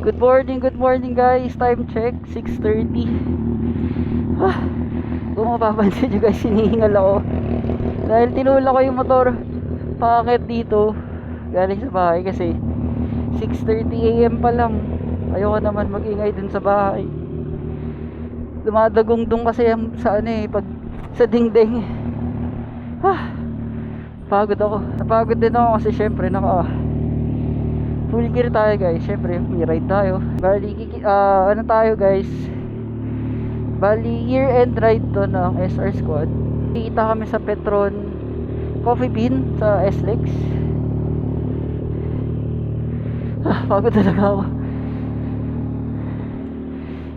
Good morning guys. Time check, 6:30. Ah, kung mapapansin nyo guys, hinihingal ako. Dahil tinula ko yung motor paakit dito galing sa bahay kasi 6:30 AM pa lang. Ayoko naman magingay dun sa bahay. Dumadagong kasi sa pag sa dingding. Ah, pagod ako. Napagod din ako kasi syempre full gear tayo guys. Syempre may ride tayo. Bali ano tayo guys? Bali year end ride to ng SR Squad. Kita kami sa Petron Coffee Bean sa SLEX. Pagod talaga ako.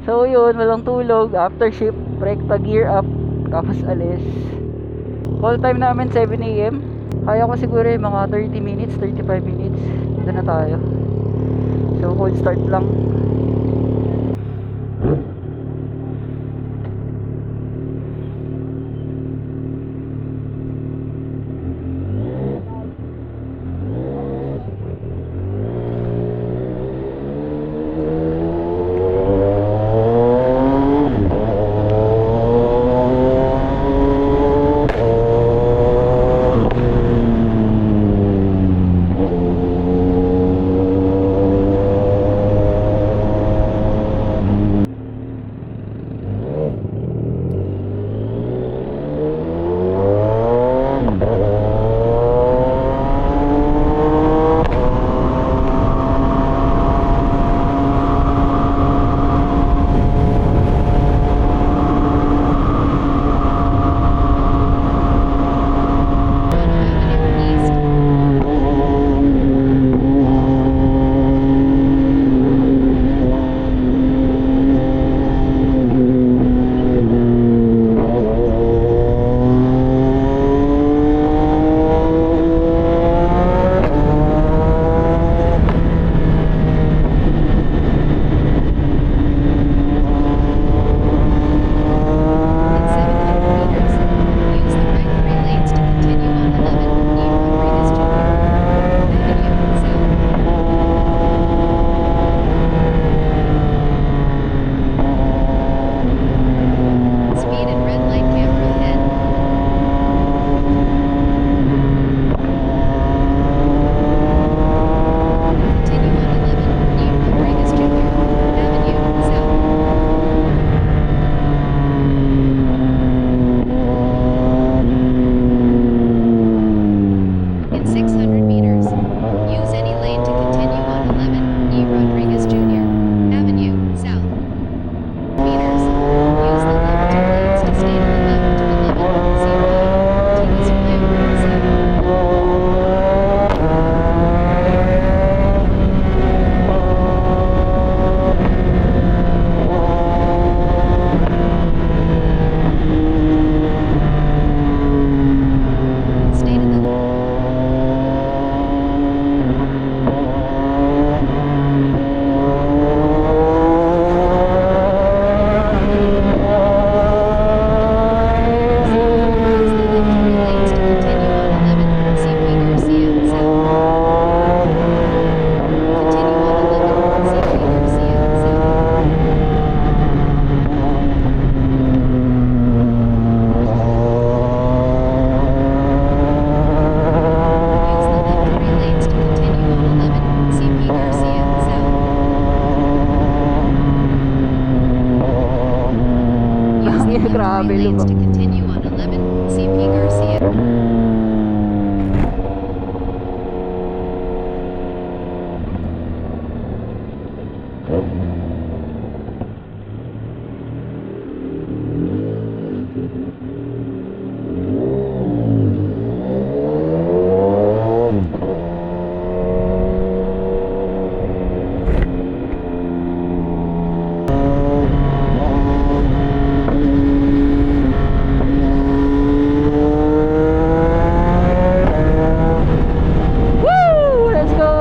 So yun, walang tulog. After shift, rekta gear up, tapos alis. Call time namin 7 AM. Kaya ko siguro yung mga 30 minutes, 35 minutes. Doon na tayo. So cold start lang. Grabe lanes lubak. to continue on 11 CP Garcia. Woo! Let's go!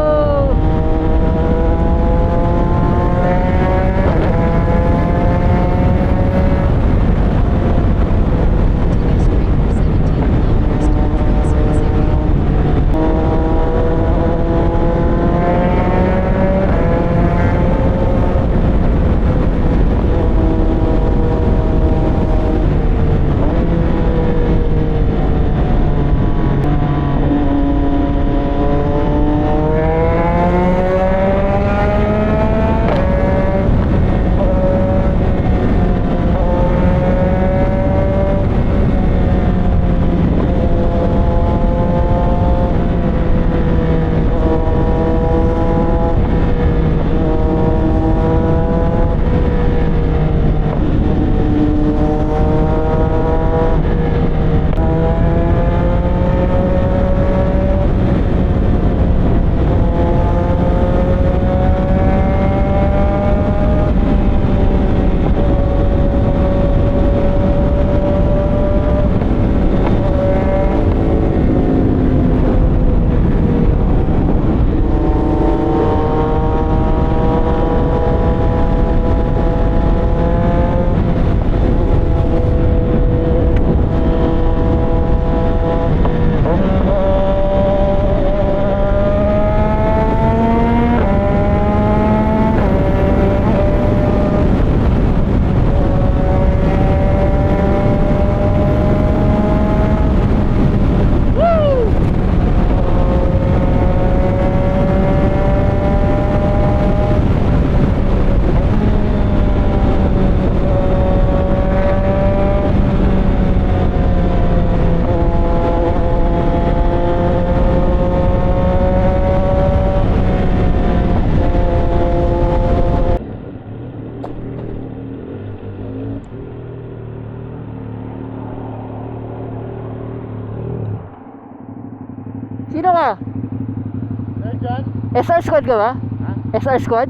SR squad ka ba? Ha? SR squad?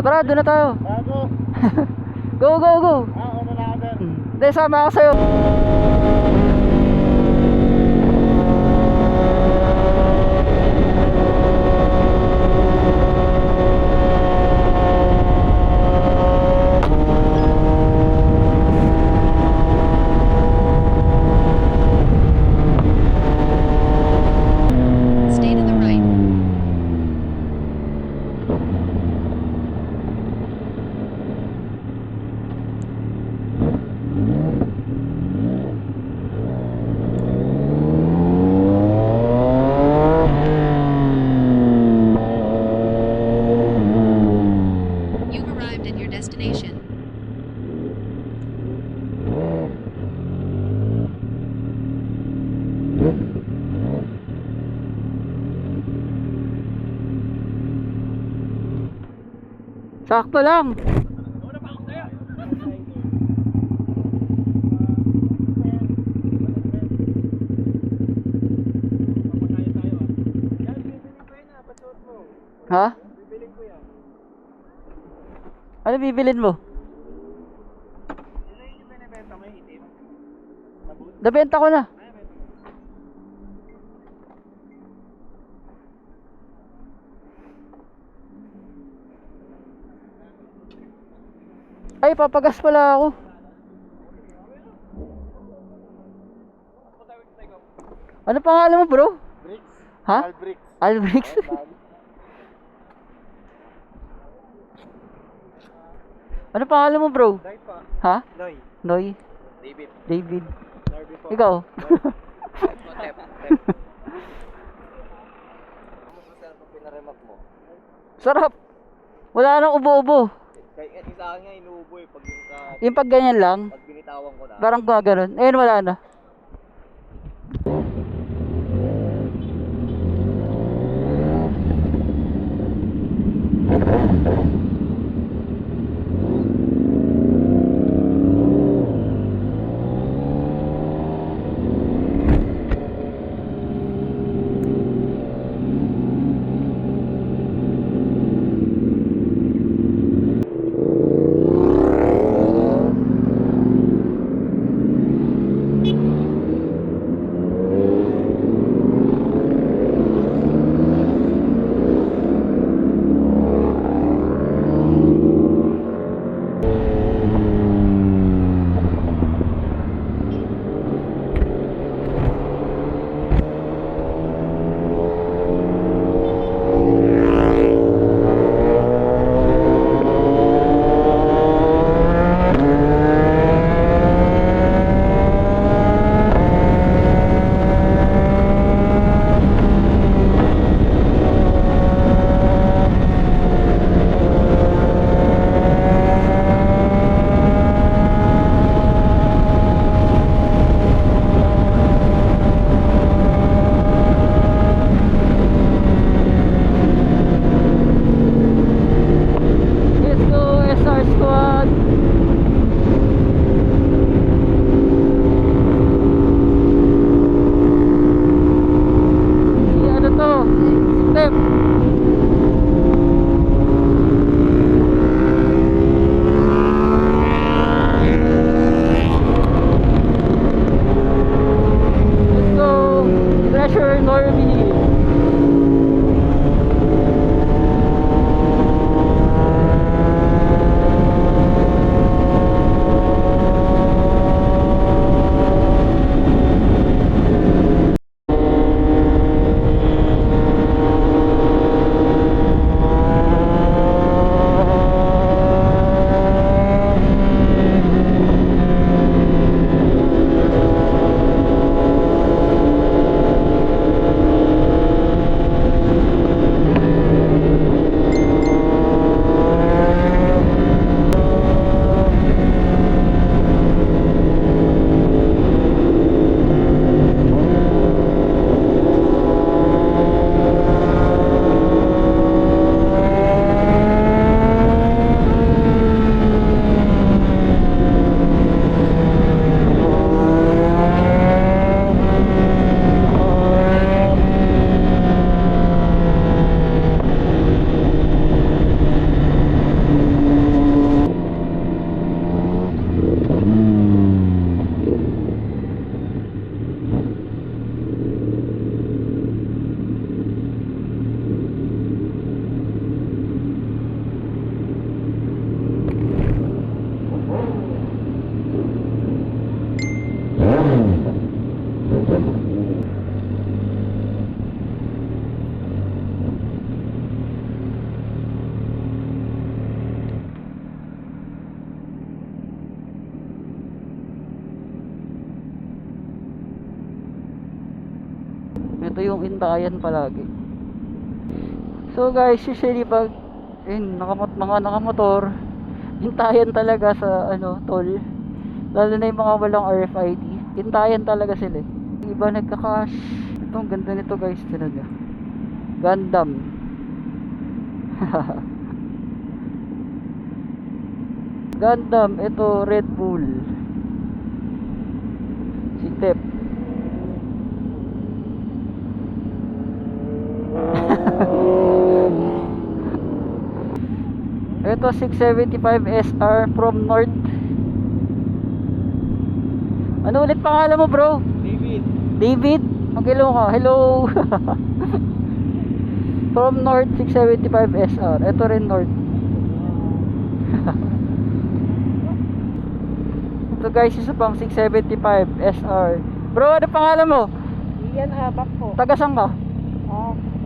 Tara, doon na tayo. Bago. Go, go, go. Ano na ako din. Hindi, sama ako sa'yo. Stay to the right. You've arrived at your destination. Sakto lang. Ha? Ano bibilin mo? Nabenta ko na. Ay, papagas pala ako. Ano pangalan mo, bro? Bricks. Ha? Albricks. Albrix. Ano pangalan mo, bro? Dahil pa. Ha? Noy. Noy. David. David. Narby po. Ikaw. Tep. Kamusta sir kung pinaremat mo? Sarap. Wala nang ubo-ubo. Kaya isa nga inuubo eh pag Yung pag ganyan lang, pag binitawan ko na. parang gano'n. Ayun, wala na. ito yung intayan palagi. So guys, usually pag mga nakamotor, intayan talaga sa toll, lalo na yung mga walang RFID, intayan talaga sila eh. Yung iba nagka-cash. Ito ang ganda nito guys, tinan nyo, Gundam. Gundam, ito Red Bull, si Tep. Ito 675 SR from North. Ano ulit pangalan mo bro? David. David? Mag-hello ka. Hello. From North 675 SR. Ito rin North. Ito guys, isa pang 675 SR. Bro, ano pangalan mo? Iyan Abak po. Taga saan ka?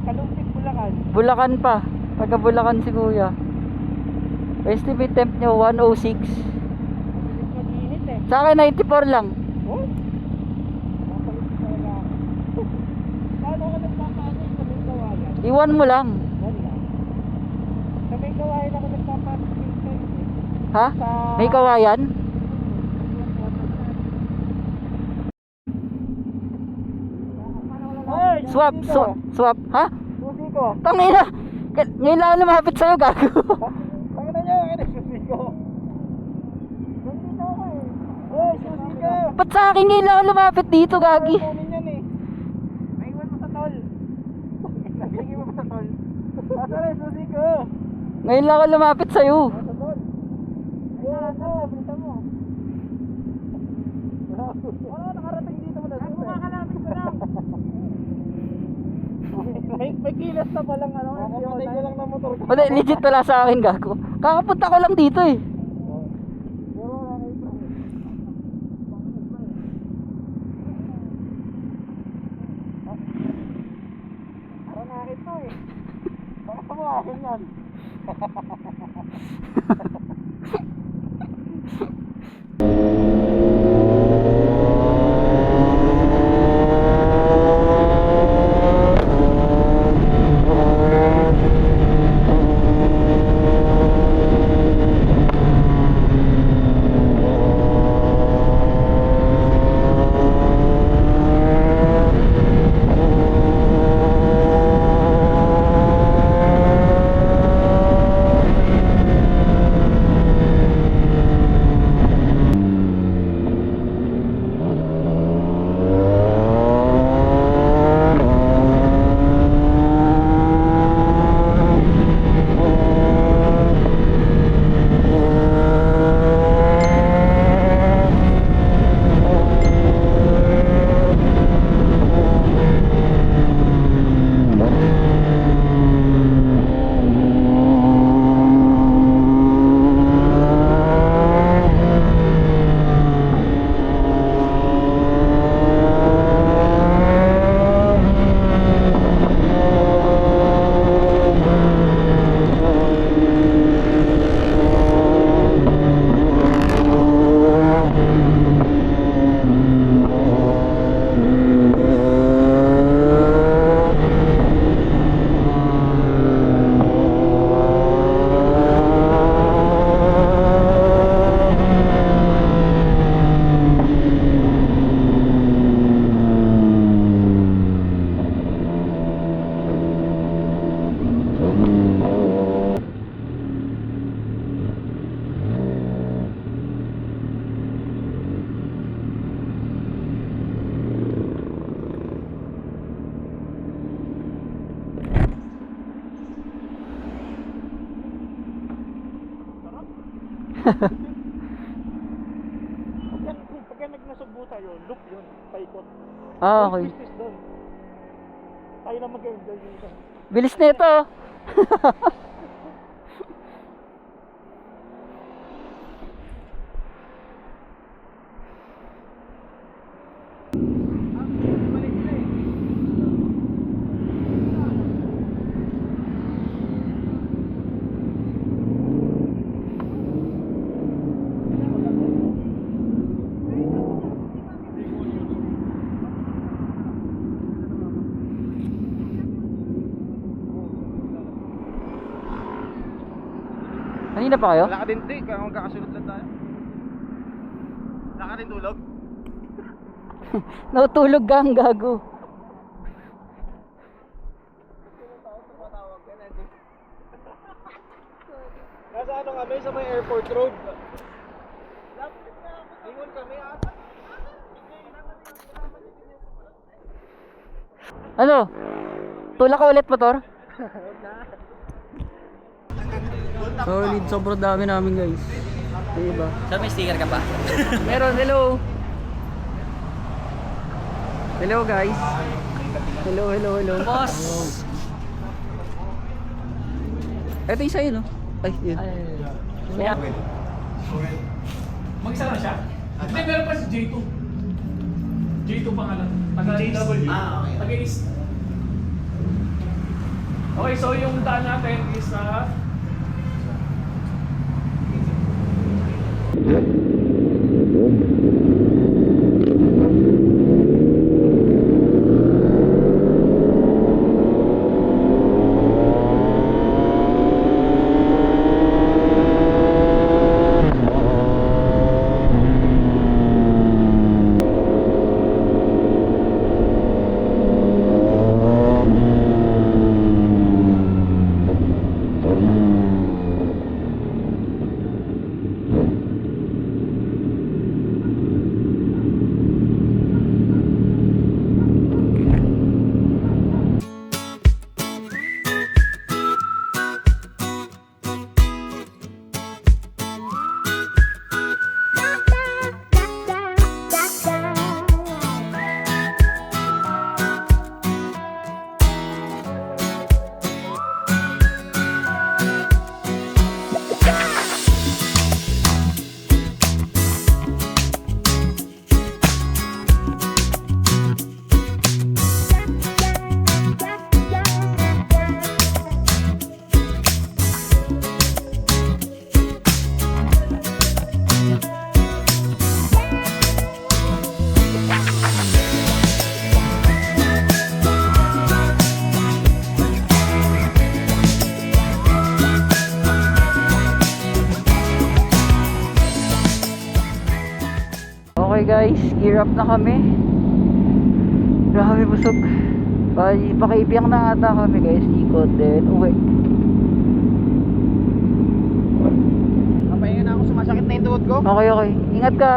Kalumpit Bulacan. Bulacan pa. Taga Bulacan si kuya. Estimate temp nyo 106. Mag-init eh. Sa akin 94 lang. Oh? Nakalit talaga ako. Paano ka nagpapaano sa may kawayan? Iwan mo lang. Wala. Sa may kawayan ako nagpapaano sa Ha? May kawayan? Ay! Swap. Ha? Susi ko! Tangina. Ngayon lang ako lumapit sa'yo, gago. Pakita niyo! Ano susi ko? Nandito ako eh. Oy! Susi ko! Ba't sa akin ngayon lang ako lumapit dito, gagi? Kunin yan eh. Naiwan mo sa tol. Nabigay mo sa tol. Asa rin susi ko? Ngayon lang ako lumapit sa'yo. Sa tol. Ayun, bilisan mo. Ano nakarating dito mo na? Ako kakalapit ko lang. May kilos na palang ano. Kamatay ko lang na motor ko. Wala, legit wala sa akin, gago. Kakapunta ko lang dito eh. Pero wala kayo pa. Para na akin to eh. Baka mo akin yan. Pagka nagnasugbo tayo, loop yun, paikot. Ah, okay. Business doon. Tayo lang mag-enjoy yun siya. Bilis na ito. Kanina pa kayo? Wala ka din, di. Kaya magkakasunod lang tayo. Wala ka din tulog? Natulog ka ang gago. Nasa ano kami, sa may airport road. Ingon kami ata. Ano? Tulak ka ulit motor? Solid, sobrang dami namin guys. Diba? So may sticker ka pa? Meron, hello. Hello guys. Hello, hello, hello. Boss! Ito yung sa'yo no? Ay, yun. Mag-isa lang siya? Hindi, meron pa si J2. J2 pangalan. Taga-JW. okay. Taga-East. Okay, so yung daan natin is Okay guys, gear up na kami. Grabe busog. Pakiibiyang na ata kami guys, ikot then uwi. Papahinga na ako, sumasakit na yung tuhod ko. Okay, okay. Ingat ka.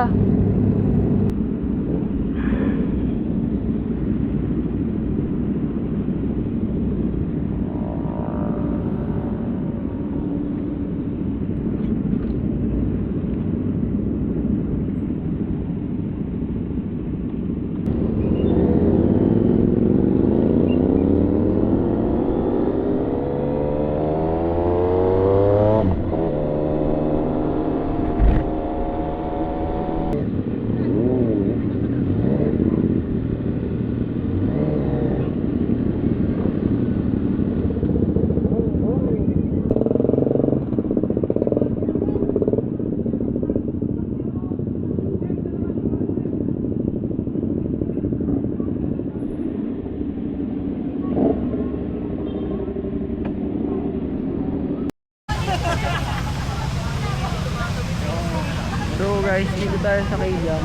So guys, dito tayo sa Kailiang.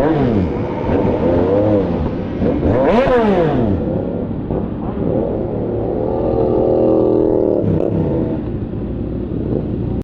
Ayan.